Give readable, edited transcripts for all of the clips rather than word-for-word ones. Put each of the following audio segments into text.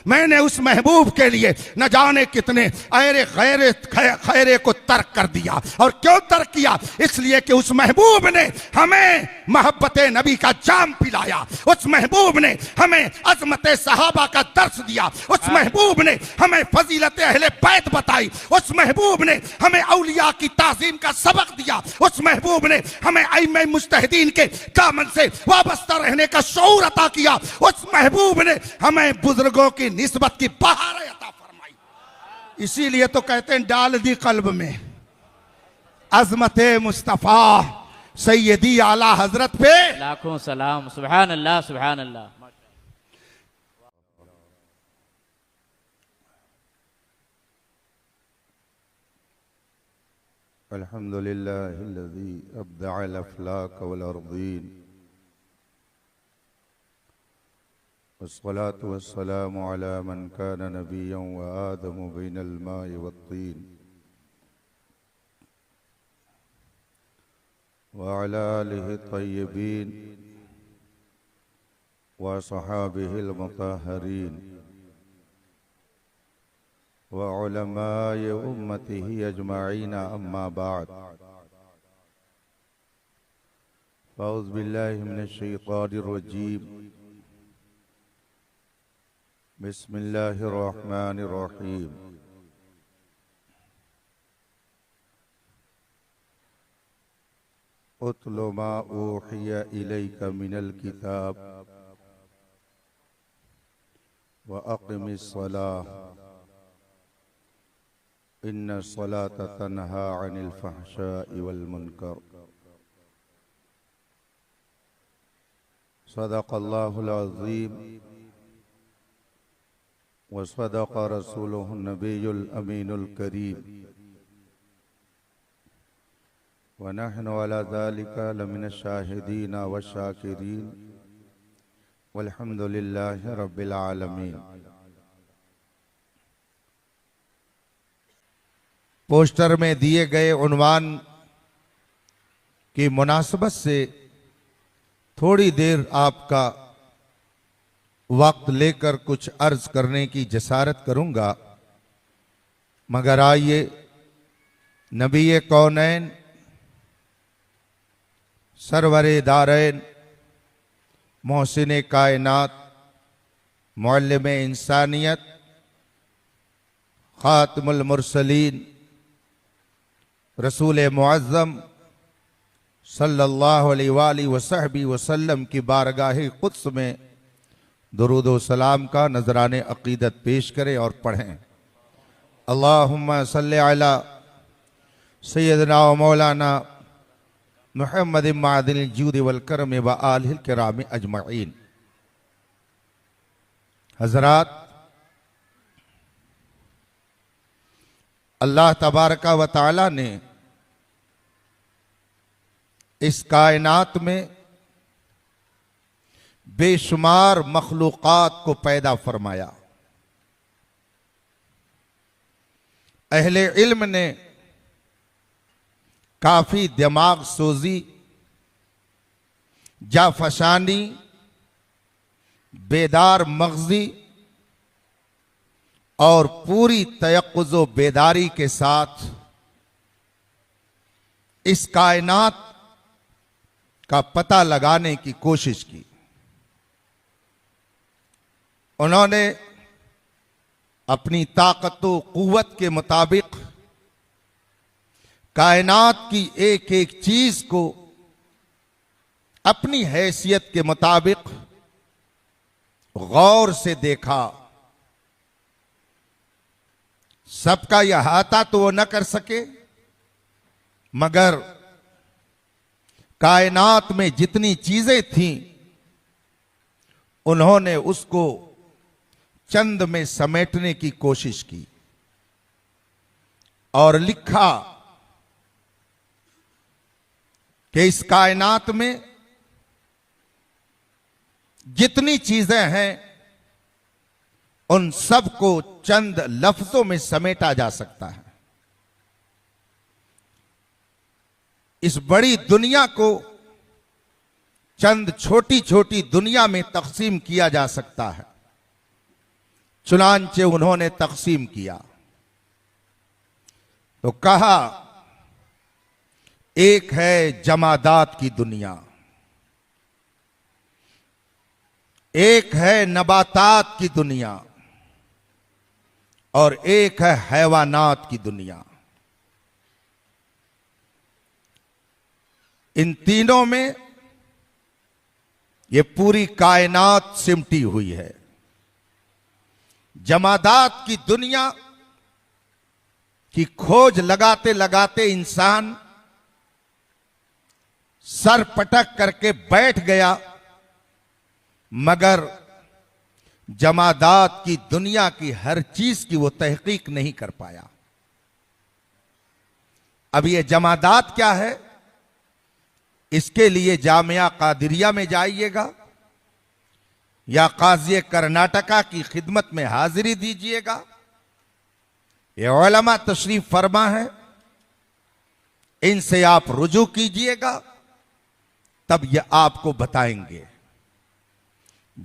मैंने उस महबूब के लिए न जाने कितने ऐरे खैरे खैरे को तर्क कर दिया। और क्यों तर्क किया? इसलिए कि उस महबूब ने हमें मोहब्बत नबी का जाम पिलाया, उस महबूब ने हमें अजमत सहाबा का दर्स दिया, उस महबूब ने हमें फजीलत अहले बैत बताई, उस महबूब ने हमें औलिया की ताजीम का सबक दिया, उस महबूब ने हमें अइम्मे मुज्तहिदीन के दामन से वाबस्ता रहने का शऊर अता किया, उस महबूब ने हमें बुजुर्गों की निस्बत की बहार अता फरमाई। इसीलिए तो कहते हैं डाल दी कल्ब में अजमत मुस्तफा सैयदी आला हजरत पे लाखों सलाम। सुभान अल्लाह, सुभान अल्लाह। अल्हम्दुलिल्लाहिल्लज़ी अब्दअल अफ़लाक वल अर्दीन वस्सलातु वस्सलामु अला मन कान नबिय्यन व आदमु बैनल माइ वत्तीन व अला आलिहि तय्यबीन व सहाबिहिल मुतहहरीन व उलमाए उम्मतिही अजमाईन अम्मा बाद फ़अऊज़ु बिल्लाहि मिनश शैतानिर रजीम बिस्मिल्लाहिर रहमानिर रहीम। उतलु मा ऊहिया इलैका मिनल किताब व अक़िमिस सलाह इन्ना सलात तन्हा अनिल फ़हशाइ वल मुनकर। सदक़ल्लाहुल अज़ीम व सदक़ रसूलुहुन नबियुल अमीनुल करीम व नहनु अला ज़ालिका लमिनश शाहिदीन व शाकिरीन वल्हम्दुलिल्लाहि रब्बिल आलमीन। पोस्टर में दिए गए उन्वान की मुनासबत से थोड़ी देर आपका वक्त लेकर कुछ अर्ज करने की जसारत करूंगा, मगर आइए नबी कौनैन सरवरे दारैन मोहसिन कायनात मुअल्लिम इंसानियत खातिमुल मुरसलीन रसूल मुअज़्ज़म सल्लल्लाहु अलैहि वसहबी वसल्लम की बारगाह कुद्स में दुरूद व सलाम का नजराने अकीदत पेश करें और पढ़ें। अल्लाहुम्मा सल्लि अला सय्यदना व मौलाना मुहम्मद मादिल जूद वल करम व आलिहिल किराम अजमईन। हजरात, अल्लाह तबारका व तआला ने इस कायनात में बेशुमार मखलूक़ात को पैदा फरमाया। अहले इल्म ने काफी दिमाग सोजी, जाफशानी, बेदार मगजी और पूरी तयक्कुज़ो बेदारी के साथ इस कायनात का पता लगाने की कोशिश की। उन्होंने अपनी ताकत व कुव्वत के मुताबिक कायनात की एक एक चीज को अपनी हैसियत के मुताबिक गौर से देखा। सबका यह अहाता तो वो न कर सके, मगर कायनात में जितनी चीजें थीं उन्होंने उसको चंद में समेटने की कोशिश की और लिखा कि इस कायनात में जितनी चीजें हैं उन सब को चंद लफ्जों में समेटा जा सकता है। इस बड़ी दुनिया को चंद छोटी छोटी दुनिया में तकसीम किया जा सकता है। चुनांचे उन्होंने तकसीम किया तो कहा, एक है जमादात की दुनिया, एक है नबातात की दुनिया और एक है हैवानात की दुनिया। इन तीनों में ये पूरी कायनात सिमटी हुई है। जमादात की दुनिया की खोज लगाते लगाते इंसान सर पटक करके बैठ गया, मगर जमादात की दुनिया की हर चीज की वो तहकीक नहीं कर पाया। अब ये जमादात क्या है, इसके लिए जामिया कादिरिया में जाइएगा या काजी कर्नाटका की खिदमत में हाजिरी दीजिएगा। ये उलमा तशरीफ फरमा है, इनसे आप रुजू कीजिएगा, तब ये आपको बताएंगे।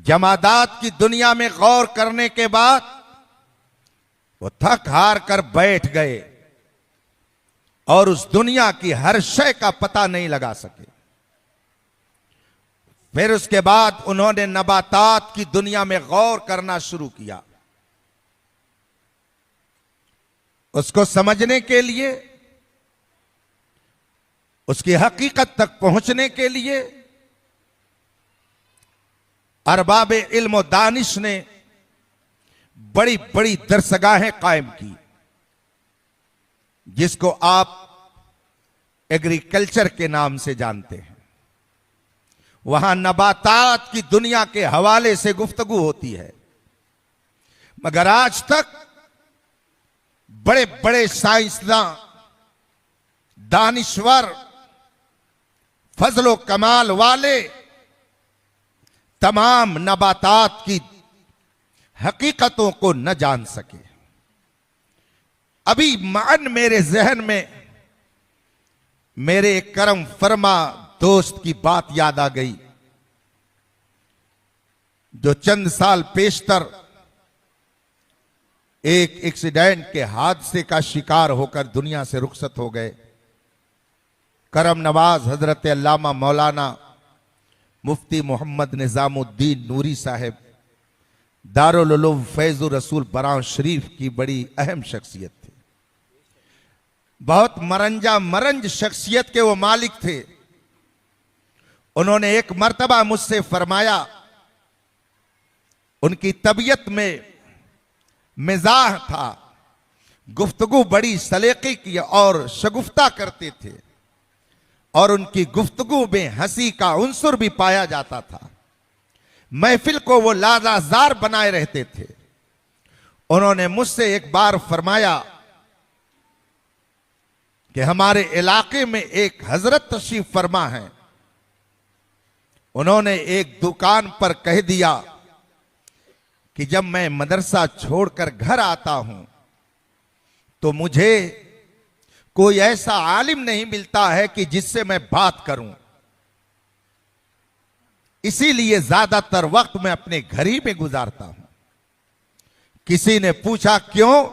जमादात की दुनिया में गौर करने के बाद वो थक हार कर बैठ गए और उस दुनिया की हर शय का पता नहीं लगा सके। फिर उसके बाद उन्होंने नबातात की दुनिया में गौर करना शुरू किया। उसको समझने के लिए, उसकी हकीकत तक पहुंचने के लिए अरबाब इल्म और दानिश ने बड़ी बड़ी दरसगाहें कायम की, जिसको आप एग्रीकल्चर के नाम से जानते हैं। वहां नबातात की दुनिया के हवाले से गुफ्तगू होती है, मगर आज तक बड़े बड़े साइंसदां, दानिश्वर, फजलो कमाल वाले तमाम नबातात की हकीकतों को न जान सके। अभी मान मेरे जहन में मेरे करम फरमा दोस्त की बात याद आ गई, जो चंद साल पेशतर एक एक्सीडेंट के हादसे का शिकार होकर दुनिया से रुखसत हो गए। करम नवाज हजरत अल्लामा मौलाना मुफ्ती मोहम्मद निजामुद्दीन नूरी साहब दारुल उलूम फैजुर रसूल बरां शरीफ की बड़ी अहम शख्सियत थी। बहुत मरंजा मरंज शख्सियत के वो मालिक थे। उन्होंने एक मर्तबा मुझसे फरमाया, उनकी तबीयत में मिजाह था, गुफ्तगू बड़ी सलीके की और शगुफ्ता करते थे और उनकी गुफ्तगू में हंसी का उन्सुर भी पाया जाता था। महफिल को वो लाजाजार बनाए रहते थे। उन्होंने मुझसे एक बार फरमाया कि हमारे इलाके में एक हजरत तशरीफ फरमा है। उन्होंने एक दुकान पर कह दिया कि जब मैं मदरसा छोड़कर घर आता हूं तो मुझे कोई ऐसा आलिम नहीं मिलता है कि जिससे मैं बात करूं, इसीलिए ज्यादातर वक्त मैं अपने घर ही में गुजारता हूं। किसी ने पूछा क्यों?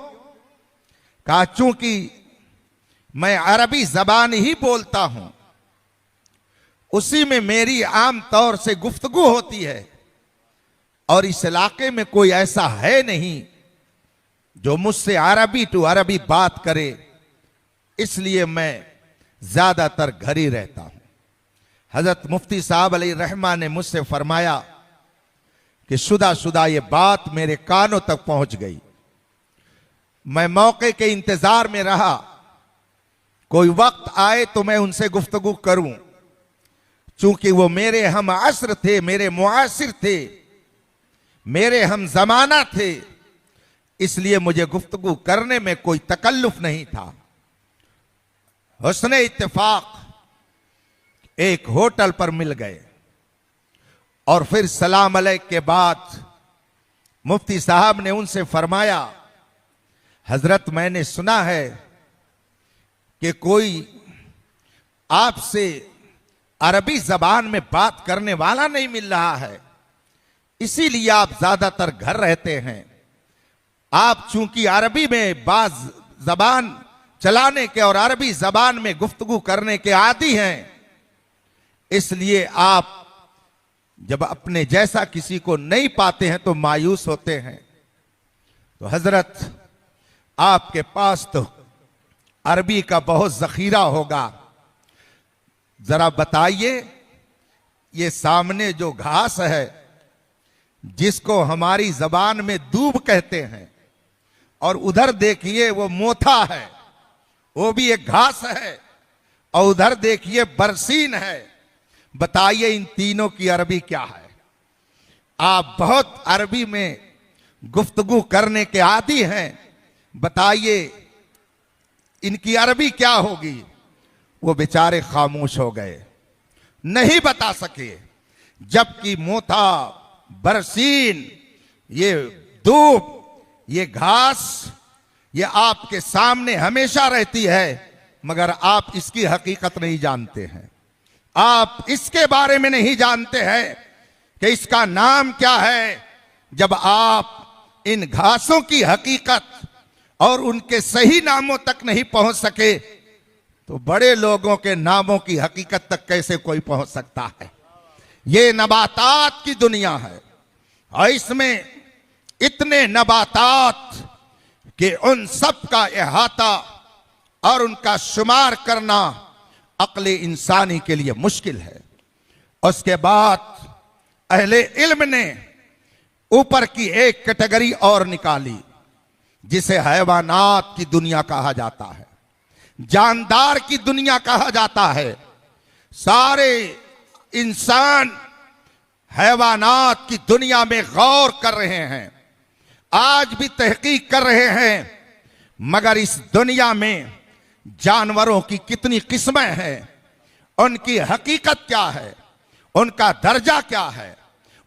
कहा चूंकि मैं अरबी जबान ही बोलता हूं, उसी में मेरी आम तौर से गुफ्तगू होती है और इस इलाके में कोई ऐसा है नहीं जो मुझसे अरबी टू अरबी बात करे, इसलिए मैं ज्यादातर घर ही रहता हूं। हजरत मुफ्ती साहब अलैहि रहमा ने मुझसे फरमाया कि शुदा ये बात मेरे कानों तक पहुंच गई। मैं मौके के इंतजार में रहा, कोई वक्त आए तो मैं उनसे गुफ्तगू करूं। चूंकि वो मेरे हम असर थे, मेरे मुआसिर थे, मेरे हम जमाना थे, इसलिए मुझे गुफ्तगू करने में कोई तकल्लुफ नहीं था। हुस्ने इत्तेफाक एक होटल पर मिल गए और फिर सलाम अलैक के बाद मुफ्ती साहब ने उनसे फरमाया, हजरत मैंने सुना है कि कोई आपसे अरबी जबान में बात करने वाला नहीं मिल रहा है, इसीलिए आप ज्यादातर घर रहते हैं। आप चूंकि अरबी में बाज जबान चलाने के और अरबी जबान में गुफ्तगू करने के आदी हैं, इसलिए आप जब अपने जैसा किसी को नहीं पाते हैं तो मायूस होते हैं। तो हजरत, आपके पास तो अरबी का बहुत जखीरा होगा, जरा बताइए, ये सामने जो घास है जिसको हमारी जबान में दूब कहते हैं, और उधर देखिए वो मोथा है, वो भी एक घास है, और उधर देखिए बरसीन है। बताइए इन तीनों की अरबी क्या है? आप बहुत अरबी में गुफ्तगू करने के आदी हैं, बताइए इनकी अरबी क्या होगी? वो बेचारे खामोश हो गए, नहीं बता सके। जबकि मोथा, बरसीन, ये दूब, ये घास, ये आपके सामने हमेशा रहती है, मगर आप इसकी हकीकत नहीं जानते हैं। आप इसके बारे में नहीं जानते हैं कि इसका नाम क्या है। जब आप इन घासों की हकीकत और उनके सही नामों तक नहीं पहुंच सके, तो बड़े लोगों के नामों की हकीकत तक कैसे कोई पहुंच सकता है? ये नबातात की दुनिया है, और इसमें इतने नबातात कि उन सब का इहाता और उनका शुमार करना अक्ल इंसानी के लिए मुश्किल है। उसके बाद अहले इल्म ने ऊपर की एक कैटेगरी और निकाली, जिसे हैवानात की दुनिया कहा जाता है, जानदार की दुनिया कहा जाता है। सारे इंसान हैवानात की दुनिया में गौर कर रहे हैं, आज भी तहकीक कर रहे हैं, मगर इस दुनिया में जानवरों की कितनी किस्में हैं, उनकी हकीकत क्या है, उनका दर्जा क्या है,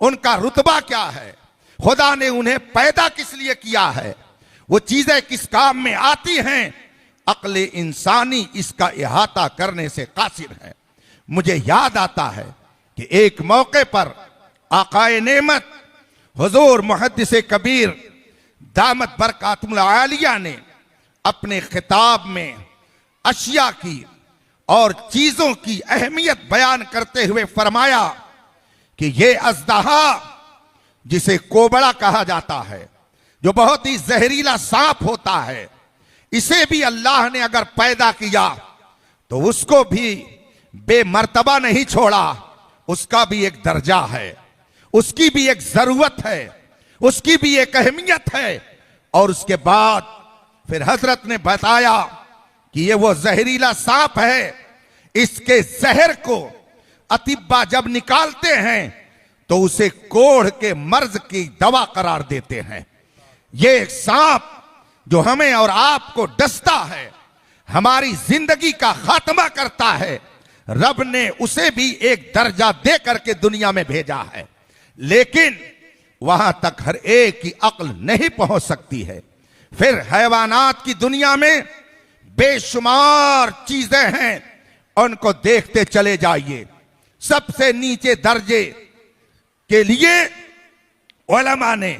उनका रुतबा क्या है, खुदा ने उन्हें पैदा किस लिए किया है, वो चीजें किस काम में आती हैं, अक्ल इंसानी इसका इहाता करने से कासिर है। मुझे याद आता है कि एक मौके पर आकाए नेमत हुजूर मुहद्दिस कबीर दामत बरकातुल आलिया ने अपने खिताब में अशिया की और चीजों की अहमियत बयान करते हुए फरमाया कि ये अजदहा, जिसे कोबड़ा कहा जाता है, जो बहुत ही जहरीला सांप होता है, इसे भी अल्लाह ने अगर पैदा किया तो उसको भी बेमर्तबा नहीं छोड़ा, उसका भी एक दर्जा है, उसकी भी एक जरूरत है, उसकी भी एक अहमियत है। और उसके बाद फिर हजरत ने बताया कि ये वो जहरीला सांप है, इसके जहर को अतिब्बा जब निकालते हैं तो उसे कोढ़ के मर्ज की दवा करार देते हैं। ये सांप जो हमें और आपको डसता है, हमारी जिंदगी का खात्मा करता है, रब ने उसे भी एक दर्जा दे करके दुनिया में भेजा है, लेकिन वहां तक हर एक की अक्ल नहीं पहुंच सकती है। फिर हैवानात की दुनिया में बेशुमार चीजें हैं, उनको देखते चले जाइए। सबसे नीचे दर्जे के लिए उलमा ने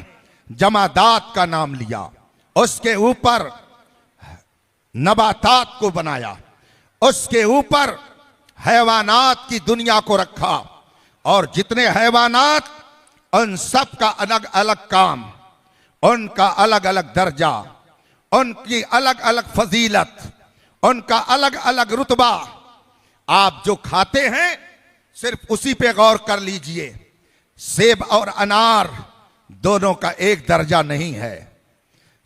जमादात का नाम लिया, उसके ऊपर नबातात को बनाया, उसके ऊपर हैवानात की दुनिया को रखा, और जितने हैवानात, उन सब का अलग अलग काम, उनका अलग अलग दर्जा, उनकी अलग अलग फजीलत, उनका अलग अलग रुतबा। आप जो खाते हैं सिर्फ उसी पे गौर कर लीजिए। सेब और अनार दोनों का एक दर्जा नहीं है,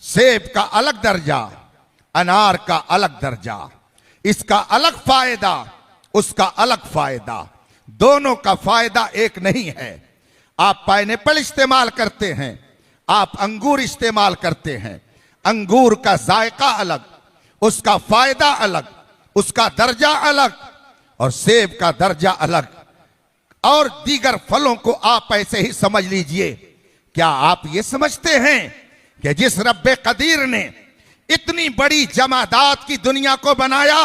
सेब का अलग दर्जा, अनार का अलग दर्जा, इसका अलग फायदा, उसका अलग फायदा, दोनों का फायदा एक नहीं है। आप पाइनएप्पल इस्तेमाल करते हैं, आप अंगूर इस्तेमाल करते हैं, अंगूर का जायका अलग, उसका फायदा अलग, उसका दर्जा अलग, और सेब का दर्जा अलग, और दीगर फलों को आप ऐसे ही समझ लीजिए। क्या आप ये समझते हैं कि जिस रब्बे कदीर ने इतनी बड़ी जमादात की दुनिया को बनाया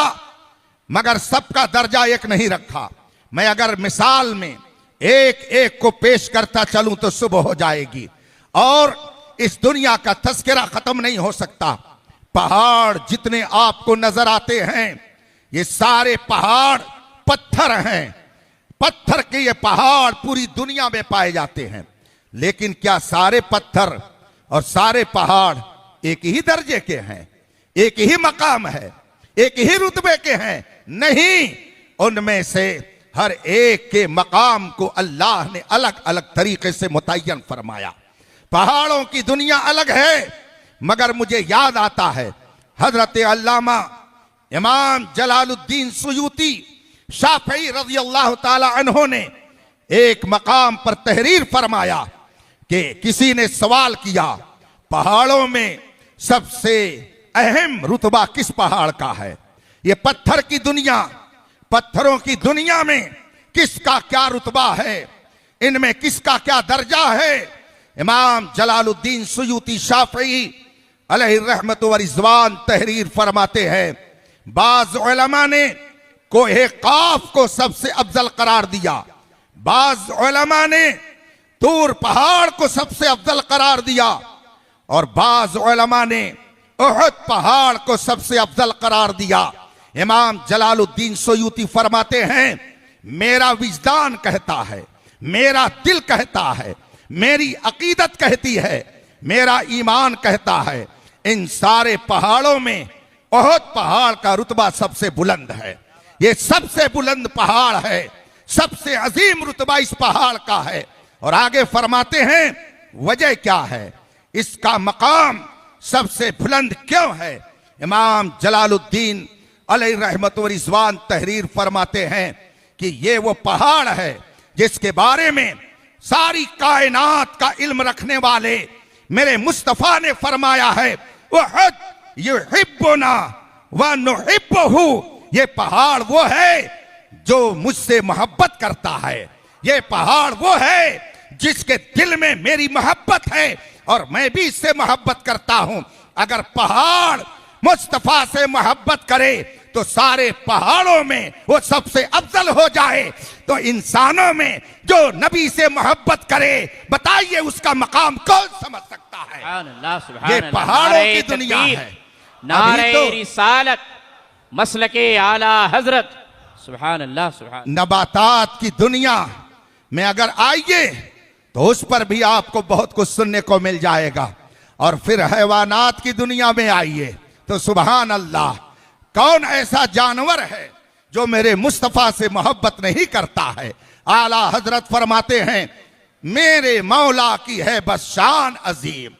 मगर सबका दर्जा एक नहीं रखा? मैं अगर मिसाल में एक एक को पेश करता चलूं तो सुबह हो जाएगी, और इस दुनिया का तस्करा खत्म नहीं हो सकता। पहाड़ जितने आपको नजर आते हैं ये सारे पहाड़ पत्थर हैं। पत्थर के ये पहाड़ पूरी दुनिया में पाए जाते हैं। लेकिन क्या सारे पत्थर और सारे पहाड़ एक ही दर्जे के हैं, एक ही मकाम है, एक ही रुतबे के हैं? नहीं, उनमें से हर एक के मकाम को अल्लाह ने अलग अलग तरीके से मुतय्यन फरमाया। पहाड़ों की दुनिया अलग है, मगर मुझे याद आता है हजरत अल्लामा इमाम जलालुद्दीन सुयूती शाफई रज़ी अल्लाह ताला अन्हो ने एक मकाम पर तहरीर फरमाया कि किसी ने सवाल किया, पहाड़ों में सबसे अहम रुतबा किस पहाड़ का है? ये पत्थर की दुनिया, पत्थरों की दुनिया में किसका क्या रुतबा है, इनमें किसका क्या दर्जा है? इमाम जलालुद्दीन सुयूती शाफई अलैहि रहमत व रिज़वान तहरीर फरमाते हैं, बाज़ उलमा ने कोहे काफ को सबसे अफजल करार दिया, बाज़ उलमा ने तूर पहाड़ को सबसे अफजल करार दिया और बाज़ उलमा ने उहद पहाड़ को सबसे अफजल करार दिया। इमाम जलालुद्दीन सुयूती फरमाते हैं, मेरा विजदान कहता है, मेरा दिल कहता है, मेरी अकीदत कहती है, मेरा ईमान कहता है, इन सारे पहाड़ों में उहद पहाड़ का रुतबा सबसे बुलंद है। ये सबसे बुलंद पहाड़ है, सबसे अजीम रुतबा इस पहाड़ का है। और आगे फरमाते हैं वजह क्या है, इसका मकाम सबसे बुलंद क्यों है? इमाम जलालुद्दीन अलैहि रहमत व रिज़वान तहरीर फरमाते हैं कि ये वो पहाड़ है जिसके बारे में सारी कायनात का इल्म रखने वाले मेरे मुस्तफा ने फरमाया है, उहद युहिब्बुना व नुहिब्बुहु। ये पहाड़ वो है जो मुझसे मोहब्बत करता है, ये पहाड़ वो है जिसके दिल में मेरी मोहब्बत है और मैं भी इससे मोहब्बत करता हूं। अगर पहाड़ मुस्तफा से मोहब्बत करे तो सारे पहाड़ों में वो सबसे अफजल हो जाए, तो इंसानों में जो नबी से मोहब्बत करे, बताइए उसका मकाम कौन समझ सकता है? ये पहाड़ों की दुनिया है। नारे रिसालत मसलके आला हजरत, सुभान अल्लाह सुभान। नबातात की दुनिया में अगर आइए तो उस पर भी आपको बहुत कुछ सुनने को मिल जाएगा। और फिर हैवानात की दुनिया में आइए तो सुभान अल्लाह, कौन ऐसा जानवर है जो मेरे मुस्तफा से मोहब्बत नहीं करता है? आला हजरत फरमाते हैं, मेरे मौला की है बस शान अजीम,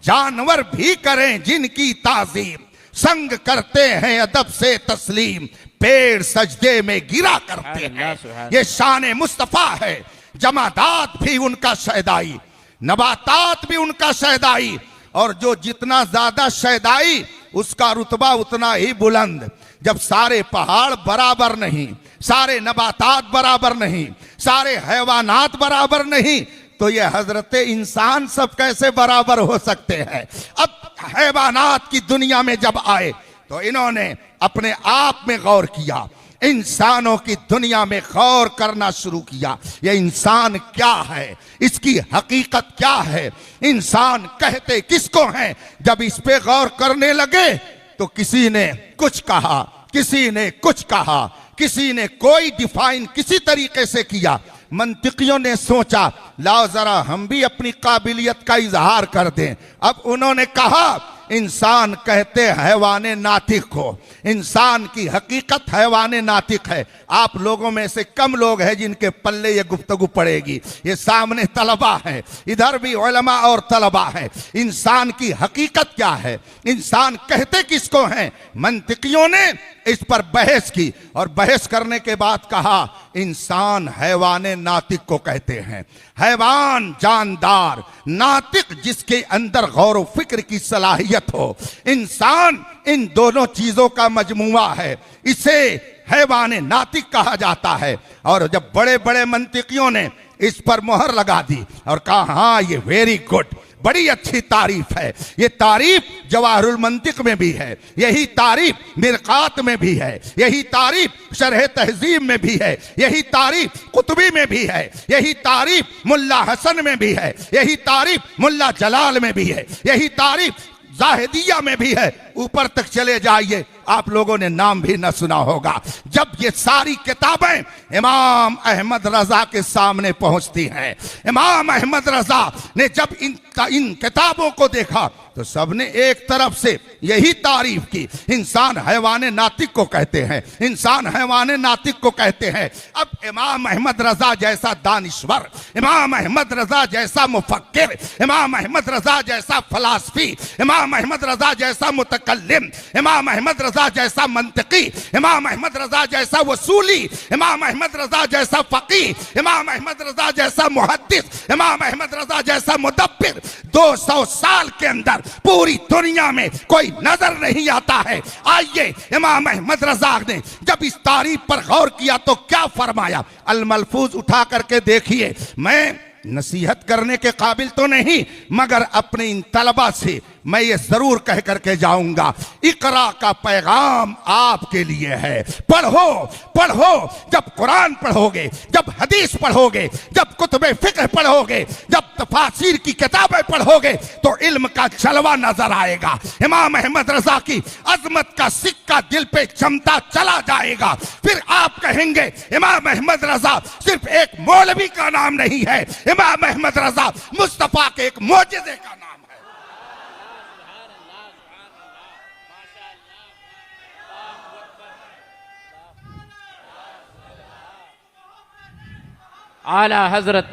जानवर भी करें जिनकी ताजीम, संग करते हैं अदब से तस्लीम, पेड़ सजदे में गिरा करते हैं। ये शान मुस्तफा है। जमादात भी उनका शहदाई, नबातात भी उनका शहदाई, और जो जितना ज्यादा शहदाई उसका रुतबा उतना ही बुलंद। जब सारे पहाड़ बराबर नहीं, सारे नबातात बराबर नहीं, सारे हैवानात बराबर नहीं, तो ये हजरत इंसान सब कैसे बराबर हो सकते हैं? अब हैवानात की दुनिया में जब आए तो इन्होंने अपने आप में गौर किया, इंसानों की दुनिया में गौर करना शुरू किया। ये इंसान क्या है, इसकी हकीकत क्या है, इंसान कहते किसको हैं? जब इस पे गौर करने लगे तो किसी ने कुछ कहा, किसी ने कुछ कहा, किसी ने कोई डिफाइन किसी तरीके से किया। मंतिकियों ने सोचा लाओ जरा हम भी अपनी काबिलियत का इजहार कर दें। अब उन्होंने कहा इंसान कहते हैवाने नातिक को, इंसान की हकीकत हैवाने नातिक है। आप लोगों में से कम लोग हैं जिनके पल्ले ये गुफ्तगू पड़ेगी। ये सामने तलबा है, इधर भी उलमा और तलबा है। इंसान की हकीकत क्या है, इंसान कहते किसको हैं? मंतिकियों ने इस पर बहस की और बहस करने के बाद कहा इंसान हैवाने नातिक को कहते हैं। हैवान जानदार, नातिक जिसके अंदर गौर व फिक्र की सलाहियत हो। इंसान इन दोनों चीजों का मजमुआ है, इसे हैवाने नातिक कहा जाता है। और जब बड़े बड़े मंतिकियों ने इस पर मोहर लगा दी और कहा हाँ ये वेरी गुड, बड़ी अच्छी तारीफ है। ये तारीफ जवाहरुल मंतिक में भी है, यही तारीफ मिरकात में भी है, यही तारीफ शरह तहजीब में भी है, यही तारीफ कुतुबी में भी है, यही तारीफ मुल्ला हसन में भी है, यही तारीफ मुल्ला जलाल में भी है, यही तारीफ जाहिदिया में भी है। ऊपर तक चले जाइए, आप लोगों ने नाम भी न सुना होगा। जब ये सारी किताबें इमाम अहमद रजा के सामने पहुंचती हैं, इमाम अहमद रजा ने जब इन किताबों को देखा तो सबने एक तरफ से यही तारीफ की, इंसान हैवान नातिक को कहते हैं, इंसान हैवान नातिक को कहते हैं। अब इमाम अहमद रजा जैसा दानिश्वर, इमाम अहमद रजा जैसा मुफक्किर, इमाम अहमद रजा जैसा फलासफी, इमाम अहमद रजा जैसा मुतकल्लिम, इमाम अहमद रजा जैसा मंतिकी, इमाम अहमद रजा जैसा वसूली, इमाम अहमद रजा जैसा फकीह, इमाम अहमद रजा जैसा मुहद्दिस, इमाम अहमद रजा जैसा मुदब्बिर 200 साल के अंदर पूरी दुनिया में कोई नजर नहीं आता है। आइए, इमाम अहमद रजा ने जब इस तारीफ पर गौर किया तो क्या फरमाया। अल मलफूज उठा करके देखिए। मैं नसीहत करने के काबिल तो नहीं, मगर अपने इन तलबा से मैं ये जरूर कह करके जाऊंगा, इकरा का पैगाम आपके लिए है। पढ़ो पढ़ो, जब कुरान पढ़ोगे, जब हदीस पढ़ोगे, जब कुतुबे फिक्र पढ़ोगे, जब तफासिर की किताबें पढ़ोगे तो इल्म का जलवा नजर आएगा। इमाम अहमद रजा की अजमत का सिक्का दिल पे चमता चला जाएगा। फिर आप कहेंगे इमाम अहमद रजा सिर्फ एक मौलवी का नाम नहीं है, इमाम अहमद रजा मुस्तफा के एक मोजिज़े का नाम है। आला हजरत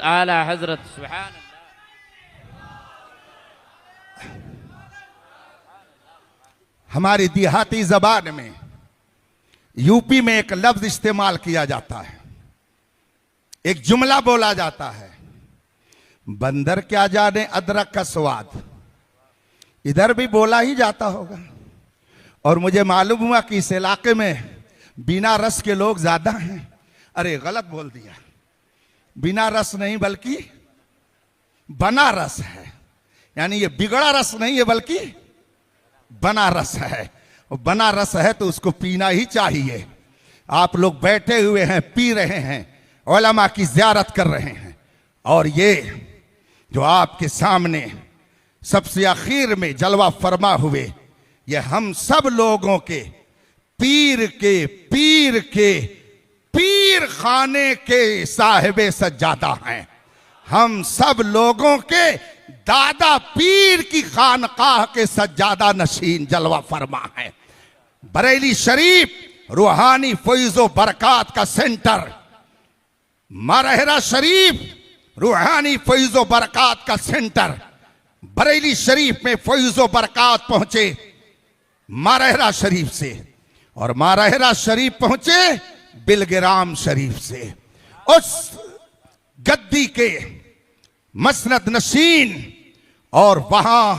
सुभान अल्लाह। हमारी देहाती जबान में यूपी में एक लफ्ज इस्तेमाल किया जाता है, एक जुमला बोला जाता है, बंदर क्या जाने अदरक का स्वाद। इधर भी बोला ही जाता होगा, और मुझे मालूम हुआ कि इस इलाके में बिना रस के लोग ज्यादा हैं। अरे गलत बोल दिया, बिना रस नहीं बल्कि बना रस है, यानी ये बिगड़ा रस नहीं है बल्कि बना रस है। और बना रस है तो उसको पीना ही चाहिए। आप लोग बैठे हुए हैं, पी रहे हैं, उलमा की ज़ियारत कर रहे हैं, और ये जो आपके सामने सबसे आखिर में जलवा फरमा हुए, ये हम सब लोगों के पीर खाने के साहिबे सज्जादा हैं। हम सब लोगों के दादा पीर की खानकाह के सज्जादा नशीन जलवा फरमा है। बरेली शरीफ रूहानी फैज़ो बरकात का सेंटर, मारहरा शरीफ रूहानी फैज़ो बरकात का सेंटर। बरेली शरीफ में फैज़ो बरकात पहुंचे मारहरा शरीफ से, और मारहरा शरीफ पहुंचे बिलग्राम शरीफ से। उस गद्दी के मसनद नशीन और वहां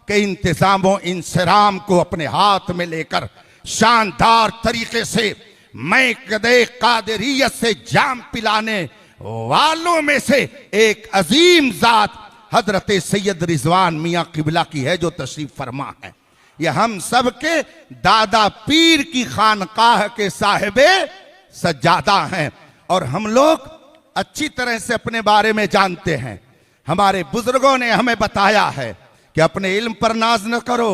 के इंतजामों इंसराम को अपने हाथ में लेकर शानदार तरीके से मैं कदे कादरियत से जाम पिलाने वालों में से एक अजीम जात हजरत सैयद रिजवान मियाँ किबला की है, जो तशरीफ फरमा है। यह हम सब के दादा पीर की खानकाह के साहिबे सज्जादा हैं, और हम लोग अच्छी तरह से अपने बारे में जानते हैं। हमारे बुजुर्गों ने हमें बताया है कि अपने इल्म पर नाज न करो,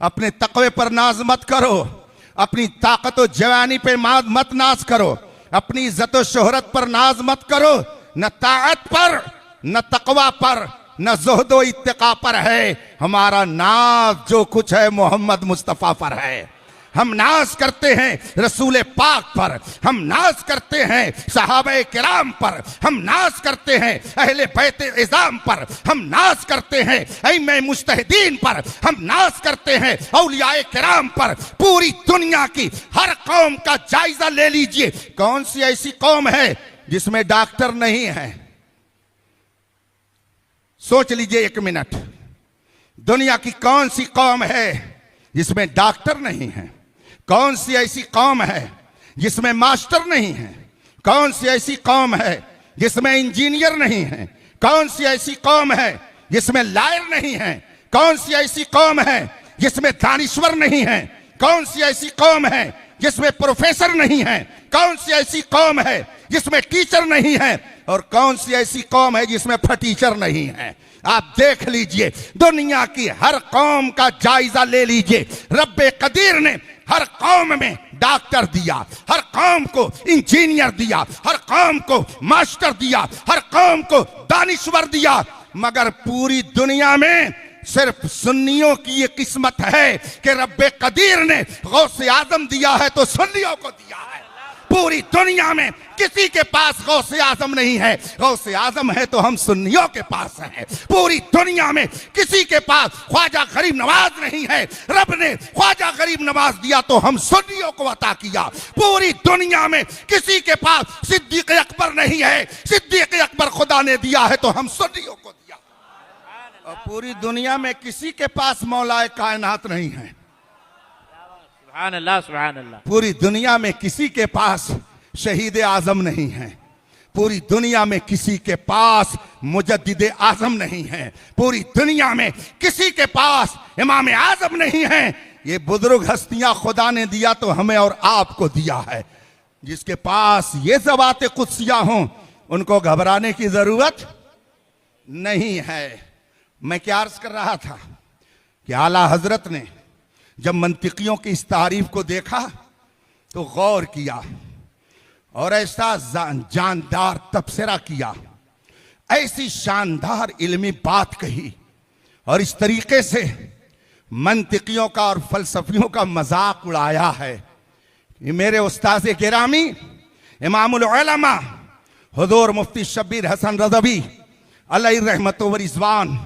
अपने तकवे पर नाज मत करो, अपनी ताकत और जवानी पे मत नाज करो, अपनी इज्जत और शोहरत पर नाज मत करो। न ताकत पर, न तकवा पर, न ज़ुहद व इत्तिका पर है। हमारा नाज जो कुछ है मोहम्मद मुस्तफ़ा पर है। हम नाज करते हैं रसूल पाक पर, हम नाज करते हैं सहाबे किराम पर, हम नाज करते हैं अहले बैत इज़ाम पर, हम नाज करते हैं अइम्मे मुज्तहिदीन पर, हम नाज करते हैं औलियाए किराम पर। पूरी दुनिया की हर कौम का जायजा ले लीजिए, कौन सी ऐसी कौम है जिसमें डॉक्टर नहीं है? सोच लीजिए एक मिनट, दुनिया की कौन सी कौम है जिसमें डॉक्टर नहीं है? कौन सी ऐसी कौम है जिसमें मास्टर नहीं है? कौन सी ऐसी कौम है जिसमें इंजीनियर नहीं है? कौन सी ऐसी कौम है जिसमें लायर नहीं है? कौन सी ऐसी कौम है जिसमें दानिश्वर नहीं है? कौन सी ऐसी कौम है जिसमें प्रोफेसर नहीं है? कौन सी ऐसी कौम है जिसमें टीचर नहीं है? और कौन सी ऐसी कौम है जिसमें फटीचर नहीं है? आप देख लीजिए, दुनिया की हर कौम का जायजा ले लीजिए। रब्बे कदीर ने हर कौम में डॉक्टर दिया, हर कौम को इंजीनियर दिया, हर कौम को मास्टर दिया, हर कौम को दानिश्वर दिया, मगर पूरी दुनिया में सिर्फ सुन्नियों की ये किस्मत है कि रब्बे कदीर ने गौसे आजम दिया है तो सुन्नियों को दिया है। पूरी दुनिया में किसी के पास गौसे आजम नहीं है, गौसे आजम है तो हम सुन्नियों के पास हैं। पूरी दुनिया में किसी के पास ख्वाजा गरीब नवाज नहीं है, रब ने ख्वाजा गरीब नवाज दिया तो हम सुन्नियों को अता किया। पूरी दुनिया में किसी के पास सिद्दीक अकबर नहीं है, सिद्दीक अकबर खुदा ने दिया है तो हम सुन्नियों को दिया। और पूरी दुनिया में किसी के पास मौलाए कायनात नहीं है। सुभान अल्लाह, सुभान अल्लाह। पूरी दुनिया में किसी के पास शहीद आजम नहीं है। पूरी दुनिया में किसी के पास मुजद्दिद आजम नहीं है। पूरी दुनिया में किसी के पास इमाम आजम नहीं है। ये बुजुर्ग हस्तियां खुदा ने दिया तो हमें और आपको दिया है। जिसके पास ये ज़वाते कुदसिया हों उनको घबराने की जरूरत नहीं है। मैं क्या अर्ज कर रहा था कि आला हजरत ने जब मंतिकियों की इस तारीफ को देखा तो गौर किया और ऐसा जानदार तबसरा किया, ऐसी शानदार इल्मी बात कही और इस तरीके से मंतिकियों का और फलसफियों का मजाक उड़ाया है। ये मेरे उस्ताद गिरामी इमामुल उलमा हुजूर मुफ्ती शब्बीर हसन रज़वी अलैहि रहमत व रिज़वान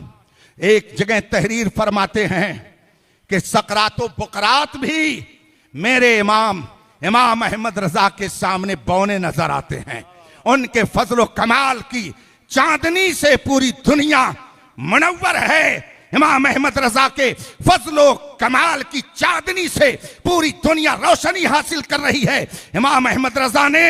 एक जगह तहरीर फरमाते हैं कि सकरातो बुकरात भी मेरे इमाम अहमद रजा के सामने बौने नजर आते हैं। उनके फजलो कमाल की चांदनी से पूरी दुनिया मुनव्वर है। इमाम अहमद रजा के फजलो कमाल की चांदनी से पूरी दुनिया रोशनी हासिल कर रही है। इमाम अहमद रजा ने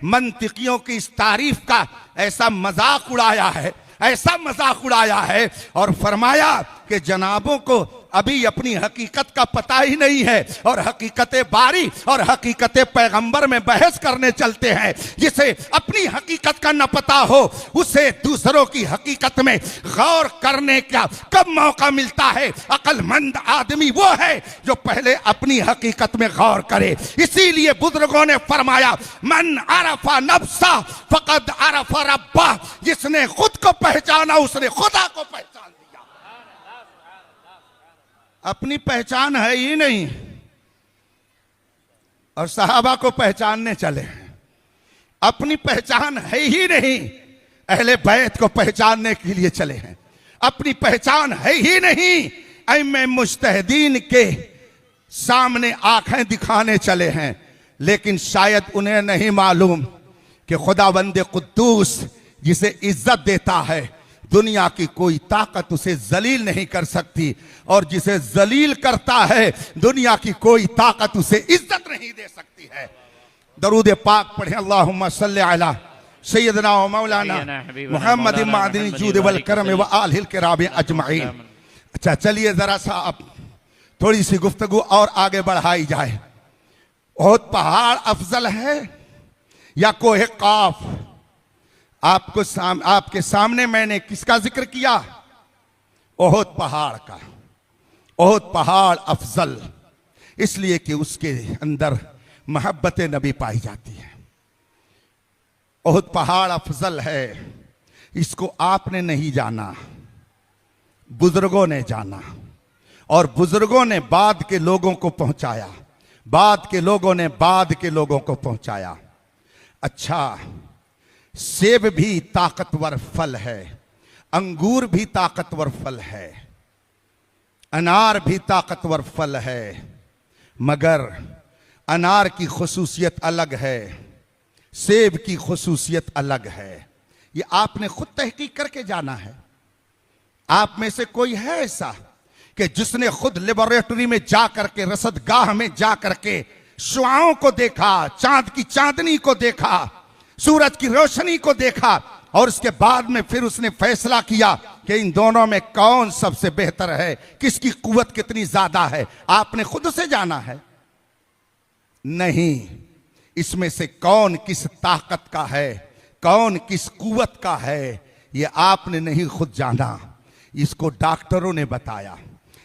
मंतिकियों की इस तारीफ का ऐसा मजाक उड़ाया है, ऐसा मजाक उड़ाया है और फरमाया कि जनाबों को अभी अपनी हकीकत का पता ही नहीं है और हकीकत बारी और हकीकत पैगंबर में बहस करने चलते हैं। जिसे अपनी हकीकत का न पता हो उसे दूसरों की हकीकत में गौर करने का कब मौका मिलता है। अक्लमंद आदमी वो है जो पहले अपनी हकीकत में गौर करे। इसीलिए बुजुर्गों ने फरमाया मन अरफा नफ्सा फकद अरफा रब्बा, जिसने खुद को पहचाना उसने खुदा को पहचान लिया। अपनी पहचान है ही नहीं और सहाबा को पहचानने चले, अपनी पहचान है ही नहीं, अहले बैत को पहचानने के लिए चले हैं। अपनी पहचान है ही नहीं, ऐमे मुज्तहिदीन के सामने आंखें दिखाने चले हैं। लेकिन शायद उन्हें नहीं मालूम कि खुदावंद कुद्दूस जिसे इज्जत देता है दुनिया की कोई ताकत उसे जलील नहीं कर सकती, और जिसे जलील करता है दुनिया की कोई ताकत उसे इज्जत नहीं दे सकती है। दरूद पाक पढ़े अल्लाहुम्मा सल्ली अला सय्यदना व मौलाना मुहम्मद मादिनी जूद वल करम व आलिल किराम अजमईन। अच्छा चलिए जरा सा अब थोड़ी सी गुफ्तगू और आगे बढ़ाई जाए। ओहद पहाड़ अफजल है या कोहे काफ? आपके सामने मैंने किसका जिक्र किया? ओहद पहाड़ का। ओहद पहाड़ अफजल इसलिए कि उसके अंदर मोहब्बत नबी पाई जाती है। ओहद पहाड़ अफजल है, इसको आपने नहीं जाना, बुजुर्गों ने जाना और बुजुर्गों ने बाद के लोगों को पहुंचाया, बाद के लोगों ने बाद के लोगों को पहुंचाया। अच्छा, सेब भी ताकतवर फल है, अंगूर भी ताकतवर फल है, अनार भी ताकतवर फल है, मगर अनार की खुसूसियत अलग है, सेब की खुसूसियत अलग है। ये आपने खुद तहकीक करके जाना है। आप में से कोई है ऐसा कि जिसने खुद लेबोरेटरी में जा करके, रसदगाह में जा करके शुआओं को देखा, चांद की चांदनी को देखा, सूरज की रोशनी को देखा, और उसके बाद में फिर उसने फैसला किया कि इन दोनों में कौन सबसे बेहतर है, किसकी कुव्वत कितनी ज्यादा है। आपने खुद से जाना है? नहीं, इसमें से कौन किस ताकत का है, कौन किस कुव्वत का है, ये आपने नहीं खुद जाना। इसको डॉक्टरों ने बताया,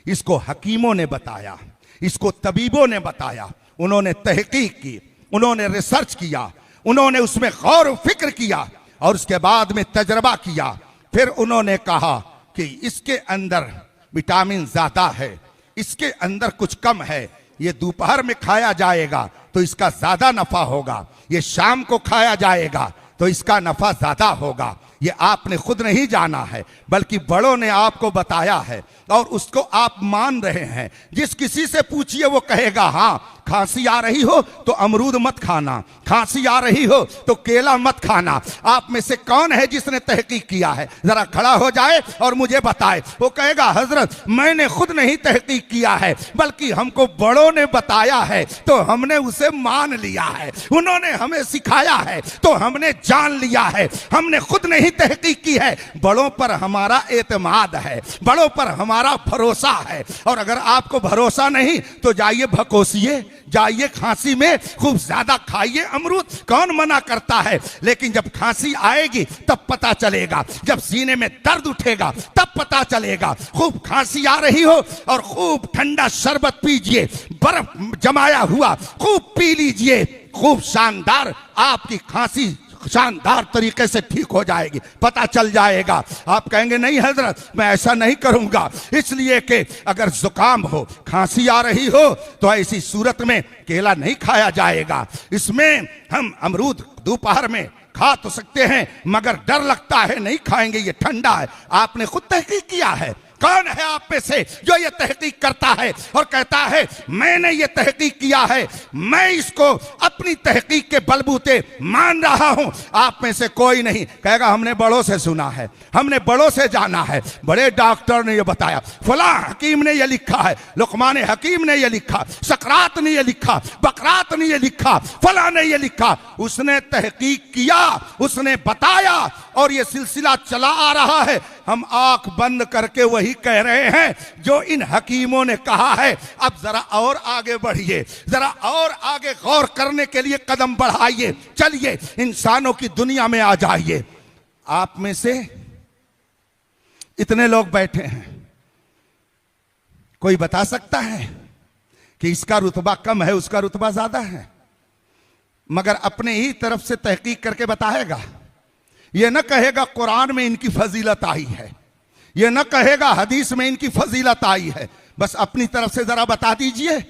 इसको हकीमों ने बताया, इसको तबीबों ने बताया। उन्होंने तहकीक की, उन्होंने रिसर्च किया, उन्होंने उसमें गौर फिक्र किया और उसके बाद में तजर्बा किया। फिर उन्होंने कहा कि इसके अंदर विटामिन ज्यादा है, इसके अंदर कुछ कम है। ये दोपहर में खाया जाएगा तो इसका ज्यादा नफा होगा, ये शाम को खाया जाएगा तो इसका नफा ज्यादा होगा। ये आपने खुद नहीं जाना है, बल्कि बड़ों ने आपको बताया है और उसको आप मान रहे हैं। जिस किसी से पूछिए वो कहेगा हाँ, खांसी आ रही हो तो अमरूद मत खाना, खांसी आ रही हो तो केला मत खाना। आप में से कौन है जिसने तहकीक किया है? जरा खड़ा हो जाए और मुझे बताए। वो कहेगा हजरत मैंने खुद नहीं तहकीक किया है, बल्कि हमको बड़ों ने बताया है तो हमने उसे मान लिया है। उन्होंने हमें सिखाया है तो हमने जान लिया है, हमने खुद नहीं तहकीक की है। बड़ों पर हमारा एतमाद है, बड़ों पर हमारा भरोसा है। और अगर आपको भरोसा नहीं तो जाइए भकोसिए, जाइए खांसी में खूब ज्यादा खाइए अमरूद, कौन मना करता है। लेकिन जब खांसी आएगी तब पता चलेगा, जब सीने में दर्द उठेगा तब पता चलेगा। खूब खांसी आ रही हो और खूब ठंडा शरबत पीजिए, बर्फ जमाया हुआ खूब पी लीजिए, खूब शानदार आपकी खांसी शानदार तरीके से ठीक हो जाएगी, पता चल जाएगा। आप कहेंगे नहीं हजरत मैं ऐसा नहीं करूंगा, इसलिए कि अगर जुकाम हो, खांसी आ रही हो तो ऐसी सूरत में केला नहीं खाया जाएगा। इसमें हम अमरूद दोपहर में खा तो सकते हैं मगर डर लगता है, नहीं खाएंगे, ये ठंडा है। आपने खुद तहकीक किया है? कौन है आप में से जो ये तहकीक करता है और कहता है मैंने ये तहकीक किया है, मैं इसको अपनी तहकीक के बलबूते मान रहा हूं? आप में से कोई नहीं कहेगा हमने बड़ों से सुना है, हमने बड़ों से जाना है, बड़े डॉक्टर ने ये बताया, फला हकीम ने ये लिखा है, लुकमान हकीम ने ये लिखा, सकरात ने ये लिखा, बकरात ने ये लिखा, फला ने ये लिखा। उसने तहकीक किया, उसने बताया और ये सिलसिला चला आ रहा है। हम आंख बंद करके वही कह रहे हैं जो इन हकीमों ने कहा है। अब जरा और आगे बढ़िए, जरा और आगे गौर करने के लिए कदम बढ़ाइए, चलिए इंसानों की दुनिया में आ जाइए। आप में से इतने लोग बैठे हैं, कोई बता सकता है कि इसका रुतबा कम है, उसका रुतबा ज्यादा है? मगर अपने ही तरफ से तहकीक करके बताएगा। ये न कहेगा कुरान में इनकी फजीलत आई है, ये न कहेगा हदीस में इनकी फजीलत आई है, बस अपनी तरफ से जरा बता दीजिए।